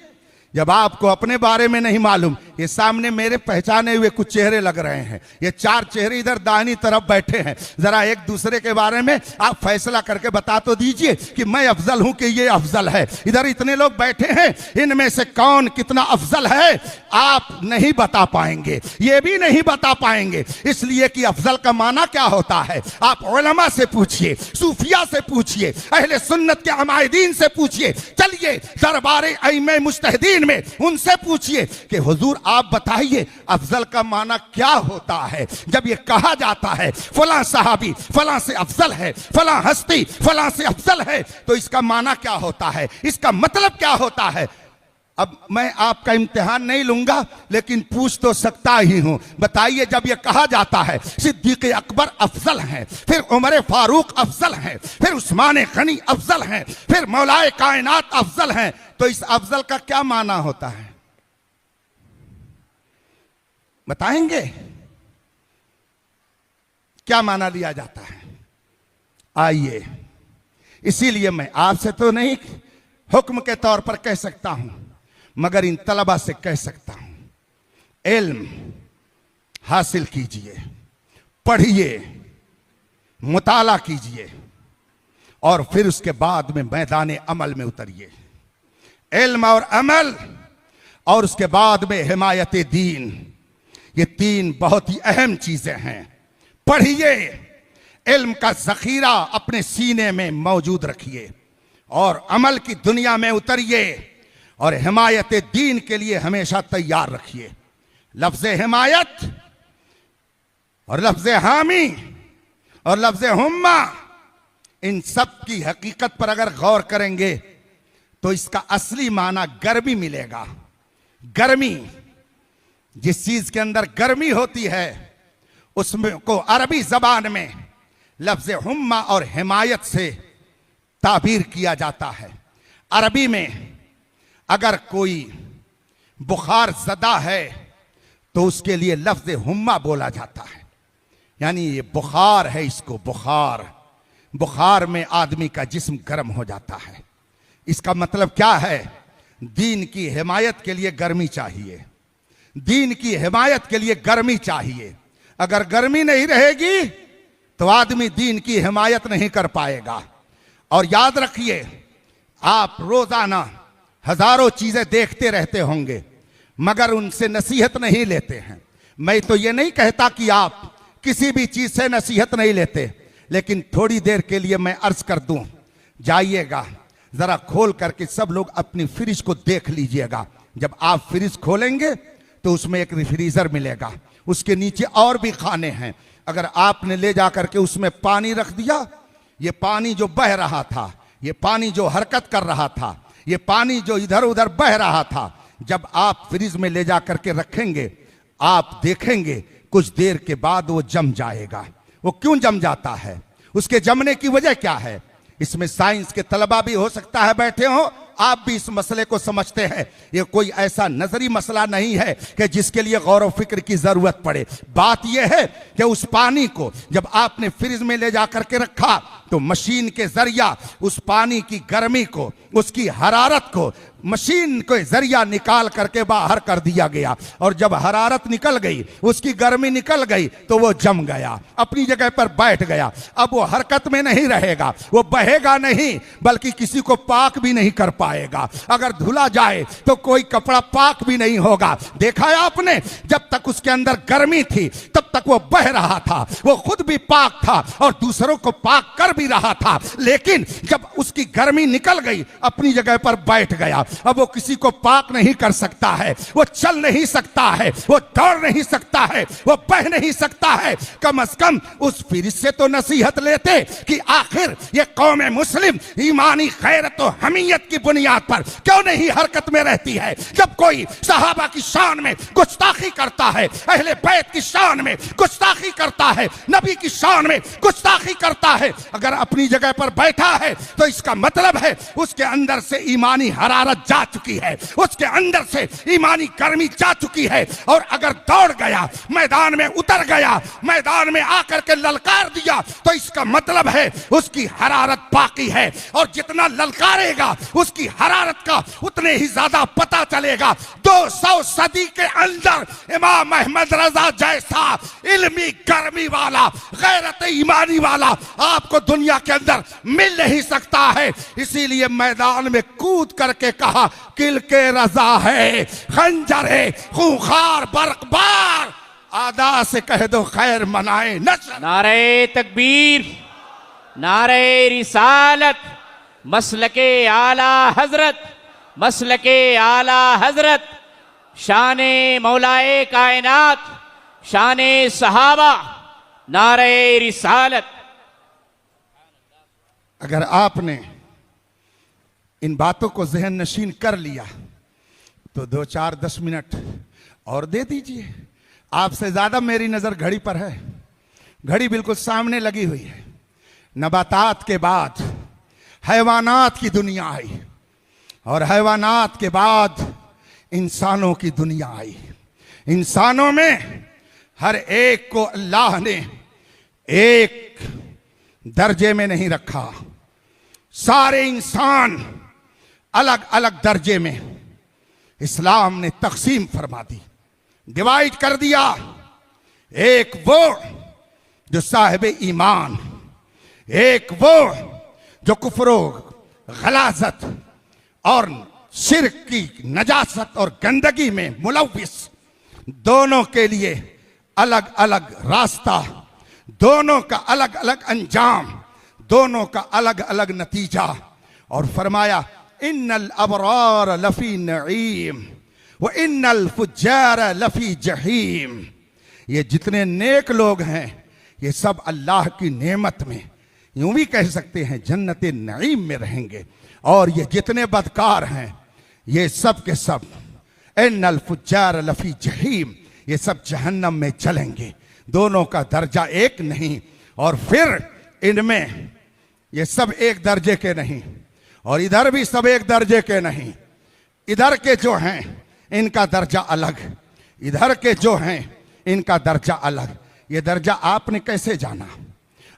जब आपको अपने बारे में नहीं मालूम, ये सामने मेरे पहचाने हुए कुछ चेहरे लग रहे हैं, ये 4 चेहरे इधर दाहिनी तरफ बैठे हैं, जरा एक दूसरे के बारे में आप फैसला करके बता तो दीजिए कि मैं अफजल हूं कि ये अफजल है। इधर इतने लोग बैठे हैं, इनमें से कौन कितना अफजल है आप नहीं बता पाएंगे, ये भी नहीं बता पाएंगे, इसलिए कि अफजल का माना क्या होता है आप उलमा से पूछिए, सूफिया से पूछिए, अहले सुन्नत के अमायदीन से पूछिए, चलिए दरबारे अइम्मे मुज्तहिदीन में उनसे पूछिए कि हुजूर आप बताइए अफजल का माना क्या होता है। जब ये कहा जाता है फलां सहाबी फलां से अफजल है, फलां हस्ती फलां से अफजल है, तो इसका माना क्या होता है, इसका मतलब क्या होता है? अब मैं आपका इम्तिहान नहीं लूंगा लेकिन पूछ तो सकता ही हूं, बताइए जब यह कहा जाता है सिद्दीक अकबर अफजल हैं, फिर उमर फारूक अफजल हैं, फिर उस्मान गनी अफजल हैं, फिर मौलाए कायनात अफजल हैं, तो इस अफजल का क्या माना होता है बताएंगे? क्या माना लिया जाता है? आइए, इसीलिए मैं आपसे तो नहीं हुक्म के तौर पर कह सकता हूं मगर इन तलबा से कह सकता हूं, इल्म हासिल कीजिए, पढ़िए, मुताला कीजिए और फिर उसके बाद में मैदान अमल में उतरिए। इल्म और अमल और उसके बाद में हिमायत दीन, ये 3 बहुत ही अहम चीजें हैं। पढ़िए, इल्म का जखीरा अपने सीने में मौजूद रखिए और अमल की दुनिया में उतरिए और हिमायत दीन के लिए हमेशा तैयार रखिए। लफ्ज हिमायत और लफ्ज हामी और लफ्ज हुम्मा, इन सब की हकीकत पर अगर गौर करेंगे तो इसका असली माना गर्मी मिलेगा। गर्मी, जिस चीज के अंदर गर्मी होती है उसमें को अरबी जबान में लफ्ज हुम्मा और हिमायत से ताबीर किया जाता है। अरबी में अगर कोई बुखार ज़दा है तो उसके लिए लफ्ज हुम्मा बोला जाता है, यानी ये बुखार है, इसको बुखार, बुखार में आदमी का जिस्म गर्म हो जाता है। इसका मतलब क्या है? दीन की हिमायत के लिए गर्मी चाहिए, दीन की हिमायत के लिए गर्मी चाहिए। अगर गर्मी नहीं रहेगी तो आदमी दीन की हिमायत नहीं कर पाएगा। और याद रखिए, आप रोजाना हजारों चीजें देखते रहते होंगे मगर उनसे नसीहत नहीं लेते हैं। मैं तो ये नहीं कहता कि आप किसी भी चीज से नसीहत नहीं लेते, लेकिन थोड़ी देर के लिए मैं अर्ज कर दूं, जाइएगा जरा खोल करके सब लोग अपनी फ्रिज को देख लीजिएगा। जब आप फ्रिज खोलेंगे तो उसमें एक रेफ्रिजर मिलेगा, उसके नीचे और भी खाने हैं। अगर आपने ले जा करके उसमें पानी रख दिया, ये पानी जो बह रहा था, ये पानी जो हरकत कर रहा था, ये पानी जो इधर उधर बह रहा था, जब आप फ्रिज में ले जा करके रखेंगे आप देखेंगे कुछ देर के बाद वो जम जाएगा। वो क्यों जम जाता है? उसके जमने की वजह क्या है? इसमें साइंस के तलबा भी हो सकता है बैठे हो, आप भी इस मसले को समझते हैं। ये कोई ऐसा नजरी मसला नहीं है कि जिसके लिए गौर व फिक्र की जरूरत पड़े। बात यह है कि उस पानी को जब आपने फ्रिज में ले जा करके रखा तो मशीन के जरिया उस पानी की गर्मी को, उसकी हरारत को मशीन के जरिया निकाल करके बाहर कर दिया गया। और जब हरारत निकल गई, उसकी गर्मी निकल गई तो वो जम गया, अपनी जगह पर बैठ गया। अब वो हरकत में नहीं रहेगा, वो बहेगा नहीं, बल्कि किसी को पाक भी नहीं कर पाएगा। अगर धुला जाए तो कोई कपड़ा पाक भी नहीं होगा। देखा है आपने, जब तक उसके अंदर गर्मी थी तब तक वो बह रहा था, वो खुद भी पाक था और दूसरों को पाक कर भी रहा था। लेकिन जब उसकी गर्मी निकल गई, अपनी जगह पर बैठ गया। अब वो किसी को पाक नहीं कर सकता है, वो चल नहीं सकता है, वो दौड़ नहीं सकता है, वो बह नहीं सकता है। कम से कम उस फिर से तो नसीहत लेते कि आखिर ये कौम मुस्लिम ईमानी खैरत और हमीयत की बुनियाद पर क्यों नहीं हरकत में रहती है। जब कोई सहाबा की शान में गुस्ताखी करता है, अहले बैत की शान में गुस्ताखी करता है, नबी की शान में गुस्ताखी करता है, अगर अपनी जगह पर बैठा है तो इसका मतलब है उसके अंदर से ईमानी हरारत जा चुकी है, उसके अंदर से ईमानी गर्मी जा चुकी है। और अगर दौड़ गया, मैदान में उतर गया, मैदान में आकर के ललकार दिया, तो इसका मतलब है उसकी हरारत बाकी है। और जितना ललकारेगा उसकी हरारत का उतने ही ज्यादा पता चलेगा। 200 सदी के अंदर इमाम अहमद रजा जैसा इल्मी गर्मी वाला, गैरत ईमानी वाला आपको दुनिया के अंदर मिल नहीं सकता है। इसीलिए मैदान में कूद करके कहा, किल के रजा है, खंजर है, खूंखार बरकबार, आदा से कह दो खैर मनाए नशर। नारे तकबीर, नारे रिसालत, मसलके आला हजरत, मसलके आला हजरत, शाने मौलाए कायनात, शाने सहाबा, नारे रिसालत। अगर आपने इन बातों को जहन नशीन कर लिया तो 2-4-10 मिनट और दे दीजिए। आपसे ज्यादा मेरी नजर घड़ी पर है, घड़ी बिल्कुल सामने लगी हुई है। नबातात के बाद हैवानात की दुनिया आई और हैवानात के बाद इंसानों की दुनिया आई। इंसानों में हर एक को अल्लाह ने एक दर्जे में नहीं रखा, सारे इंसान अलग अलग दर्जे में इस्लाम ने तकसीम फरमा दी, डिवाइड कर दिया। एक वो जो साहिब ईमान, एक वो जो कुफ्रो गलाजत और शिर्क की नजासत और गंदगी में मुलव्विस, दोनों के लिए अलग अलग रास्ता, दोनों का अलग अलग अंजाम, दोनों का अलग अलग नतीजा। और फरमाया, इन्नल अबरार लफी नईम व इन्नल फुज्जार लफी जहीम। ये जितने नेक लोग हैं ये सब अल्लाह की नेमत में, यूं भी कह सकते हैं जन्नत नईम में रहेंगे। और ये जितने बदकार हैं ये सब के सब इन्नल फुज्जार लफी जहीम, ये सब जहन्नम में चलेंगे। दोनों का दर्जा एक नहीं। और फिर इनमें ये सब एक दर्जे के नहीं और इधर भी सब एक दर्जे के नहीं। इधर के जो हैं इनका दर्जा अलग, इधर के जो हैं इनका दर्जा अलग। ये दर्जा आपने कैसे जाना?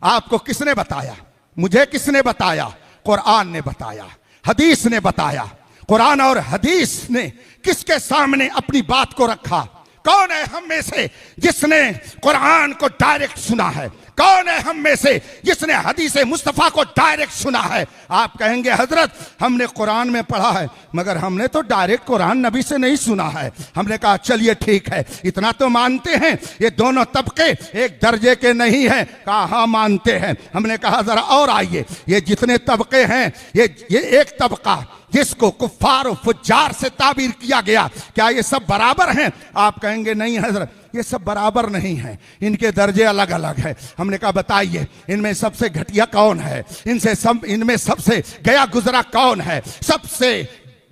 आपको किसने बताया? मुझे किसने बताया? कुरान ने बताया, हदीस ने बताया। कुरान और हदीस ने किसके सामने अपनी बात को रखा? कौन है हम में से जिसने कुरान को डायरेक्ट सुना है? कौन है हम में से जिसने हदीस मुस्तफ़ा को डायरेक्ट सुना है? आप कहेंगे हजरत हमने कुरान में पढ़ा है मगर हमने तो डायरेक्ट कुरान नबी से नहीं सुना है। हमने कहा चलिए ठीक है, इतना तो मानते हैं ये दोनों तबके एक दर्जे के नहीं हैं। कहा हाँ मानते हैं। हमने कहा जरा और आइए, ये जितने तबके हैं ये एक तबका जिसको कुफ्फार और फुज्जार से ताबीर किया गया, क्या ये सब बराबर हैं? आप कहेंगे नहीं हजरत ये सब बराबर नहीं है, इनके दर्जे अलग अलग है। हमने कहा बताइए इनमें सबसे घटिया कौन है? इनमें सबसे गया गुजरा कौन है? सबसे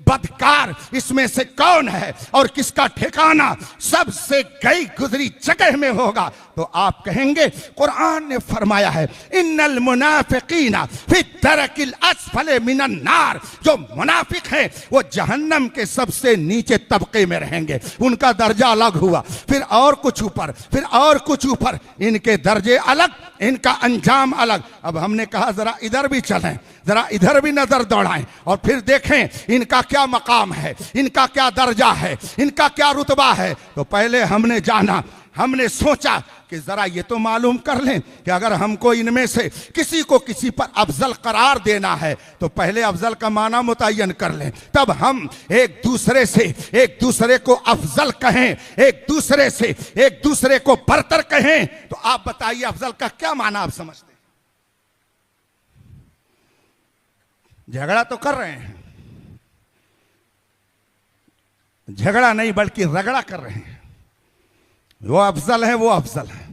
बदकार इसमें से कौन है? और किसका ठिकाना सबसे गई गुजरी जगह में होगा? तो आप कहेंगे कुरान ने फरमाया है इन्नल मुनाफिकीना फी दरकिल अस्फले मिनन नार, जो मुनाफिक है वो जहन्नम के सबसे नीचे तबके में रहेंगे। उनका दर्जा अलग हुआ, फिर और कुछ ऊपर, फिर और कुछ ऊपर, इनके दर्जे अलग, इनका अंजाम अलग। अब हमने कहा जरा इधर भी चलें, जरा इधर भी नजर दौड़ाएं और फिर देखें इनका क्या मकाम है, इनका क्या दर्जा है, इनका क्या रुतबा है। तो पहले हमने जाना, हमने सोचा कि जरा ये तो मालूम कर लें कि अगर हमको इनमें से किसी को किसी पर अफजल करार देना है तो पहले अफजल का माना मुतय्यन कर लें, तब हम एक दूसरे से एक दूसरे को अफजल कहें, एक दूसरे से एक दूसरे को बरतर कहें। तो आप बताइए अफजल का क्या माना आप समझते हैं? झगड़ा तो कर रहे हैं, झगड़ा नहीं बल्कि रगड़ा कर रहे हैं। वो अफजल है, वो अफजल है।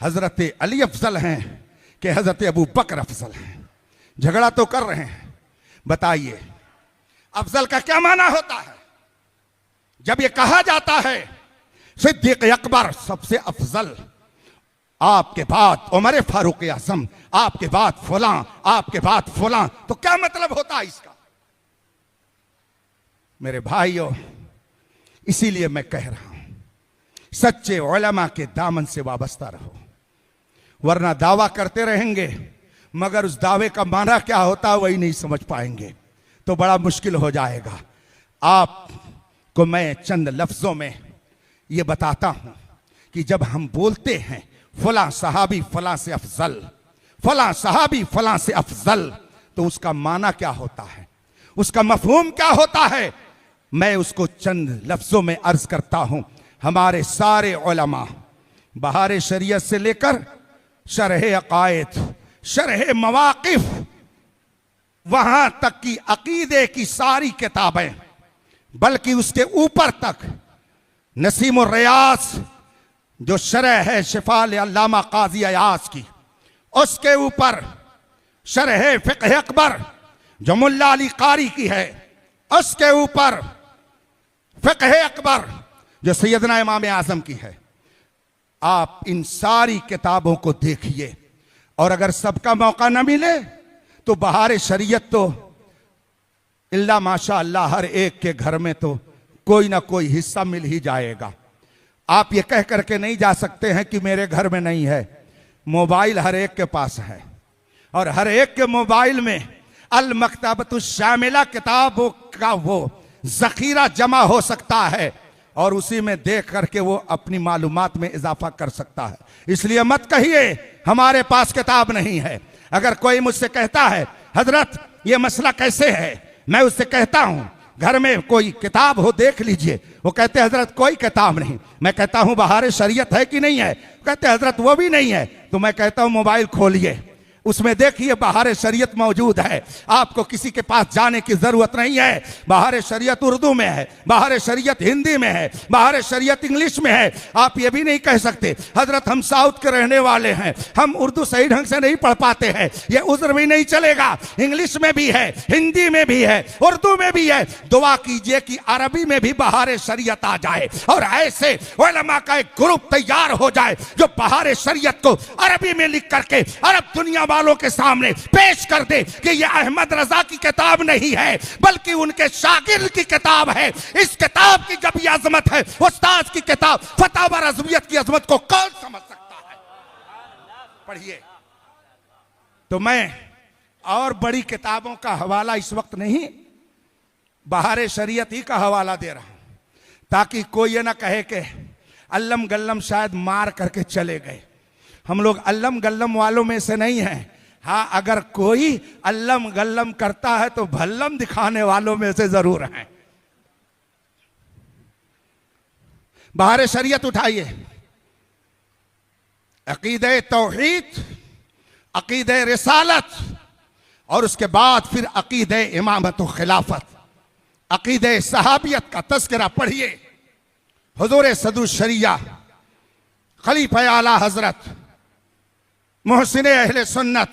हजरत अली अफजल हैं कि हजरत अबू बकर अफजल हैं? झगड़ा तो कर रहे हैं। बताइए अफजल का क्या माना होता है? जब ये कहा जाता है सिद्दीक अकबर सबसे अफजल, आपके बाद उमर फारूक आजम, आपके बाद फलां, आपके बाद फलां, तो क्या मतलब होता है इसका? मेरे भाइयों इसीलिए मैं कह रहा हूं सच्चे उलमा के दामन से वाबस्ता रहो, वरना दावा करते रहेंगे मगर उस दावे का माना क्या होता है वही नहीं समझ पाएंगे, तो बड़ा मुश्किल हो जाएगा। आपको मैं चंद लफ्जों में ये बताता हूं कि जब हम बोलते हैं फलां सहाबी फलां से अफजल, फलां सहाबी फलां से अफजल, तो उसका माना क्या होता है, उसका मफहूम क्या होता है? मैं उसको चंद लफ्जों में अर्ज करता हूं। हमारे सारे उलमा बहार शरीयत से लेकर शरह अकायद, शरह मवाकिफ, वहां तक की अकीदे की सारी किताबें, बल्कि उसके ऊपर तक नसीम और रियाज जो शरह है शिफाल अल्लामा काजी अयाज की, उसके ऊपर शरह फिक़ह अकबर जो मुल्ला अली कारी की है, उसके ऊपर फिक़ह अकबर जो सैयदना इमाम आज़म की है। आप इन सारी किताबों को देखिए और अगर सबका मौका न मिले तो बहार शरीयत तो इल्ला माशा अल्लाह हर एक के घर में तो कोई ना कोई हिस्सा मिल ही जाएगा। आप ये कह करके नहीं जा सकते हैं कि मेरे घर में नहीं है। मोबाइल हर एक के पास है और हर एक के मोबाइल में अल मकतबतुश शामिला किताबों का वो जखीरा जमा हो सकता है और उसी में देख करके वो अपनी मालूमात में इजाफा कर सकता है। इसलिए मत कहिए हमारे पास किताब नहीं है। अगर कोई मुझसे कहता है हजरत ये मसला कैसे है, मैं उससे कहता हूं घर में कोई किताब हो देख लीजिए, वो कहते हजरत कोई किताब नहीं। मैं कहता हूं बहार शरीयत है कि नहीं है, कहते हजरत वो भी नहीं है। तो मैं कहता हूं मोबाइल खोलिए, उसमें देखिए बहार शरीयत मौजूद है। आपको किसी के पास जाने की जरूरत नहीं है। बहार शरीयत उर्दू में है, बहार शरीयत हिंदी में है, बहार शरीयत इंग्लिश में है। आप ये भी नहीं कह सकते हजरत हम साउथ के रहने वाले हैं, हम उर्दू सही ढंग से नहीं पढ़ पाते हैं, ये उज्र भी नहीं चलेगा। इंग्लिश में भी है, हिंदी में भी है, उर्दू में भी है। दुआ कीजिए कि अरबी में भी बहार शरीयत आ जाए और ऐसे उलमा का एक ग्रुप तैयार हो जाए जो बहार शरीयत को अरबी में लिख करके अरब दुनिया वालों के सामने पेश कर दे कि यह अहमद रजा की किताब नहीं है बल्कि उनके शागिर्द की किताब है। इस किताब की जब यह अजमत है, उस्ताद की किताब फतावा रज़वियत की अजमत को कौन समझ सकता है? पढ़िए। तो मैं और बड़ी किताबों का हवाला इस वक्त नहीं, बहार शरीयत ही का हवाला दे रहा हूं ताकि कोई ये ना कहे कि अल्लम गल्लम शायद मार करके चले गए। हम लोग अल्लम गल्लम वालों में से नहीं हैं। हाँ, अगर कोई अल्लम गल्लम करता है तो भल्लम दिखाने वालों में से जरूर हैं। बहार शरीयत उठाइए, अकीदे तौहीद, अकीदे रिसालत और उसके बाद फिर अकीदे इमामत व खिलाफत, अकीदे सहाबियत का तज़किरा पढ़िए। हुजूर सदुर शरिया खलीफा आला हजरत मोहसिन अहले सुन्नत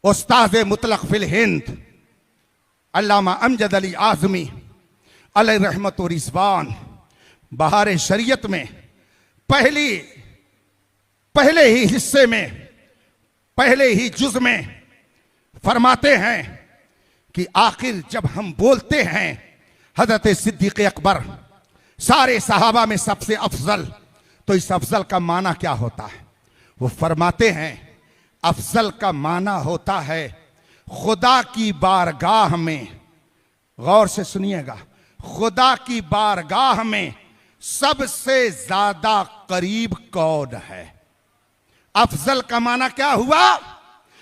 उस्ताद मुतलक फिल हिंद अल्लामा अमजद अली आज़मी अलैहि रहमत व रिज़वान बहार शरीयत में पहले ही हिस्से में, पहले ही जुज में फरमाते हैं कि आखिर जब हम बोलते हैं हजरत सिद्दीक़ अकबर सारे सहाबा में सबसे अफजल, तो इस अफजल का माना क्या होता है? वो फरमाते हैं अफजल का माना होता है खुदा की बारगाह में, गौर से सुनिएगा, खुदा की बारगाह में सबसे ज्यादा करीब कौन है? अफजल का माना क्या हुआ?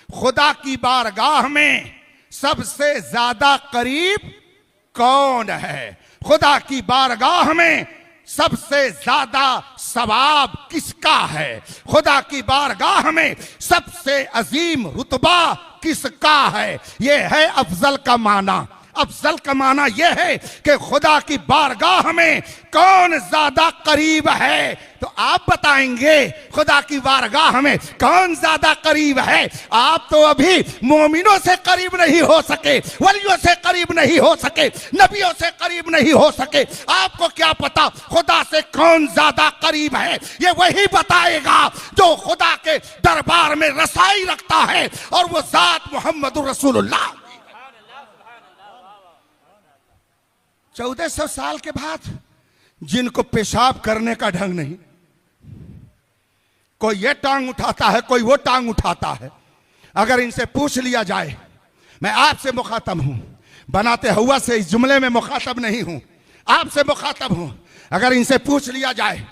खुदा की बारगाह में सबसे ज्यादा करीब कौन है? खुदा की बारगाह में सबसे ज्यादा सवाब किसका है? खुदा की बारगाह में सबसे अजीम रुतबा किसका है? यह है अफजल का माना। अफजल का माना यह है कि खुदा की बारगाह में कौन ज्यादा करीब है। तो आप बताएंगे खुदा की बारगाह में कौन ज्यादा करीब है? आप तो अभी मोमिनों से करीब नहीं हो सके, वलियों से करीब नहीं हो सके, नबियों से करीब नहीं हो सके। आपको क्या पता खुदा से कौन ज्यादा करीब है? ये वही बताएगा जो खुदा के दरबार में रसाई रखता है और वो जात मोहम्मद रसूलुल्लाह। 1400 साल के बाद जिनको पेशाब करने का ढंग नहीं, कोई ये टांग उठाता है, कोई वो टांग उठाता है। अगर इनसे पूछ लिया जाए, मैं आपसे मुखातब हूं, बनाते हुआ से इस जुमले में मुखातब नहीं हूं, आपसे मुखातब हूं। अगर इनसे पूछ लिया जाए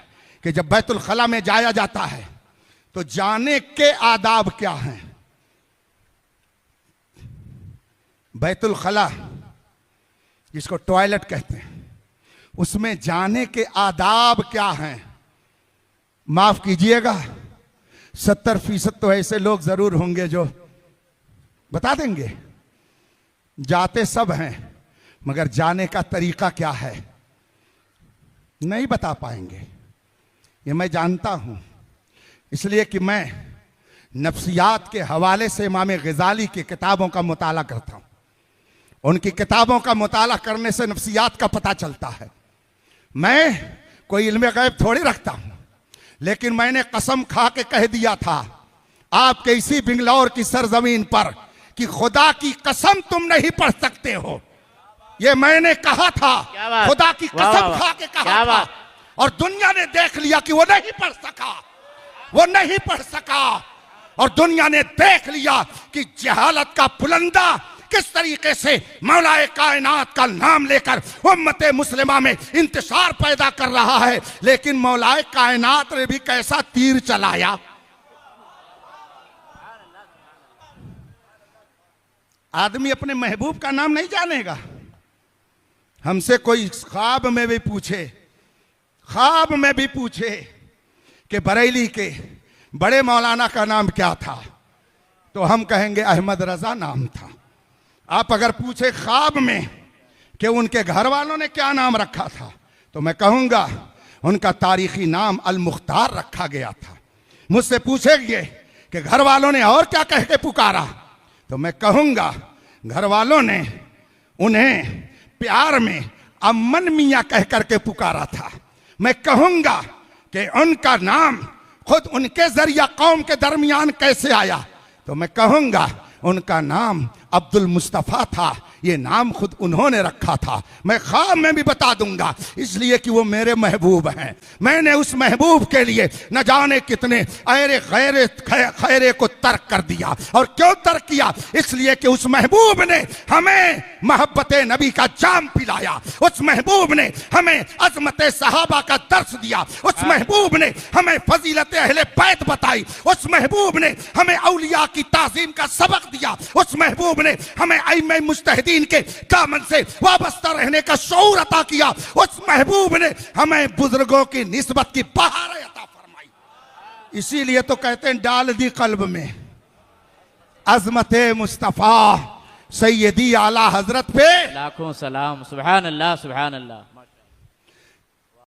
कि जब बैतुल खला में जाया जाता है तो जाने के आदाब क्या हैं? बैतुल खला जिसको टॉयलेट कहते हैं, उसमें जाने के आदाब क्या हैं? माफ कीजिएगा 70% तो ऐसे लोग जरूर होंगे जो बता देंगे। जाते सब हैं मगर जाने का तरीका क्या है नहीं बता पाएंगे। ये मैं जानता हूं, इसलिए कि मैं नफ्सियात के हवाले से इमाम गजाली की किताबों का मुताला करता हूं। उनकी किताबों का मुताला करने से नफ्सियात का पता चलता है। मैं कोई इल्म गैब थोड़ी रखता हूं, लेकिन मैंने कसम खा के कह दिया था आपके इसी बिंगलौर की सरजमीन पर कि खुदा की कसम तुम नहीं पढ़ सकते हो। ये मैंने कहा था, खुदा की कसम खा के कहा था, और दुनिया ने देख लिया कि वो नहीं पढ़ सका, वो नहीं पढ़ सका। और दुनिया ने देख लिया कि जहालत का पुलंदा किस तरीके से मौलाए कायनात का नाम लेकर उम्मत मुस्लिमा में इंतशार पैदा कर रहा है। लेकिन मौलाए कायनात ने भी कैसा तीर चलाया। आदमी अपने महबूब का नाम नहीं जानेगा। हमसे कोई ख्वाब में भी पूछे, ख्वाब में भी पूछे कि बरेली के बड़े मौलाना का नाम क्या था, तो हम कहेंगे अहमद रजा नाम था। आप अगर पूछे ख्वाब में कि उनके घर वालों ने क्या नाम रखा था, तो मैं कहूंगा उनका तारीखी नाम अल मुख्तार रखा गया था। मुझसे पूछेंगे कि घर वालों ने और क्या कह के पुकारा, तो मैं कहूंगा घर वालों ने उन्हें प्यार में अमन मियाँ कह करके पुकारा था। मैं कहूंगा कि उनका नाम खुद उनके जरिया कौम के दरमियान कैसे आया, तो मैं कहूंगा उनका नाम अब्दुल मुस्तफ़ा था। ये नाम खुद उन्होंने रखा था। मैं ख्वाब में भी बता दूंगा, इसलिए कि वो मेरे महबूब हैं। मैंने उस महबूब के लिए न जाने कितने अरे खैरे को तर्क कर दिया। और क्यों तर्क किया? इसलिए कि उस महबूब ने हमें मोहब्बत नबी का जाम पिलाया। उस महबूब ने हमें अजमत सहाबा का दर्स दिया। उस महबूब ने हमें फजीलत अहले बैत बताई। उस महबूब ने हमें औलिया की ताजीम का सबक दिया। उस महबूब ने हमें अइम्मे मुज्तहिदीन के दामन से वाबस्ता रहने का शऊर अता किया। उस महबूब ने हमें बुजुर्गों की निस्बत की बहार अता फरमाई। इसीलिए तो कहते हैं डाल दी कल्ब में अजमत मुस्तफ़ा सैयदी आला हजरत पे लाखों सलाम। सुभान अल्लाह सुभान अल्लाह।